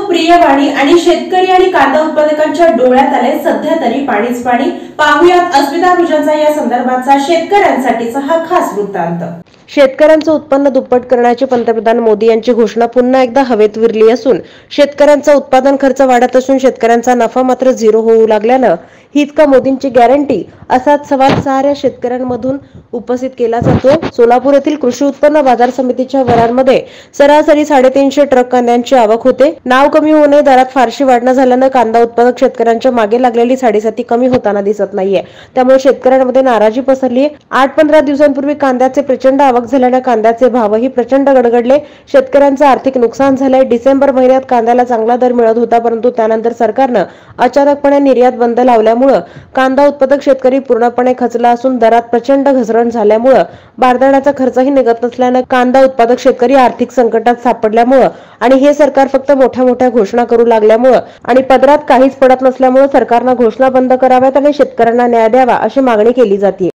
प्रियवाणी आणि शेतकरी आणि कांदा उत्पादकांच्या डोळ्यात आले सध्या तरी पाणीच पाणी। पाहुयात अस्मिता भुजनचा या संदर्भाचा शेतकऱ्यांसाठीचा हा खास वृत्तांत। शेतकऱ्यांचं उत्पन्न दुप्पट करण्याची पंतप्रधान मोदी यांची घोषणा पुन्हा एकदा हवेत विरली असून शेतकऱ्यांचा उत्पादन खर्च वाढत असून शेतकऱ्यांचा नफा मात्र झिरो होऊ लागल्यानं हीच का मोदींची गॅरंटी असाच सवाल साऱ्या शेतकऱ्यांमधून उपस्थित केला जातो। सोलापूर येथील कृषी उत्पन्न बाजार समितीच्या वरांमध्ये सरासरी 350 ट्रक कांद्यांची आवक होते। नाव कमी होणे, दरात फारशी वाढ न झाल्यानं कांदा उत्पादक शेतकऱ्यांच्या मागे लागलेली साडेसाती कमी होताना दिसत नाहीये। त्यामुळे शेतकऱ्यांमध्ये नाराजी पसरली। 8-15 दिवसांपूर्वी कांद्याचे प्रचंड आवक झाल्याने कांद्याचे भावही प्रचंड गडगडले। शेतकऱ्यांचे आर्थिक नुकसान झाले। डिसेंबर महिन्यात कांद्याला चांगला दर मिळत होता, परंतु त्यानंतर सरकारने अचानकपणे निर्यात बंद लावल्यामुळे कांदा उत्पादक शेतकरी पूर्णपणे खचला असून दरात प्रचंड घसरण झाल्यामुळे बारदाण्याचा खर्चही निघत नसल्याने कांदा उत्पादक शेतकरी आर्थिक संकटात सापडल्यामुळे आणि हे सरकार फक्त मोठ्या मोठ्या घोषणा करू लागल्यामुळे आणि पदरात काहीच पडत नसल्यामुळे सरकारने घोषणा बंद कराव्यात आणि शेतकऱ्यांना न्याय द्यावा अशी मागणी केली जाते।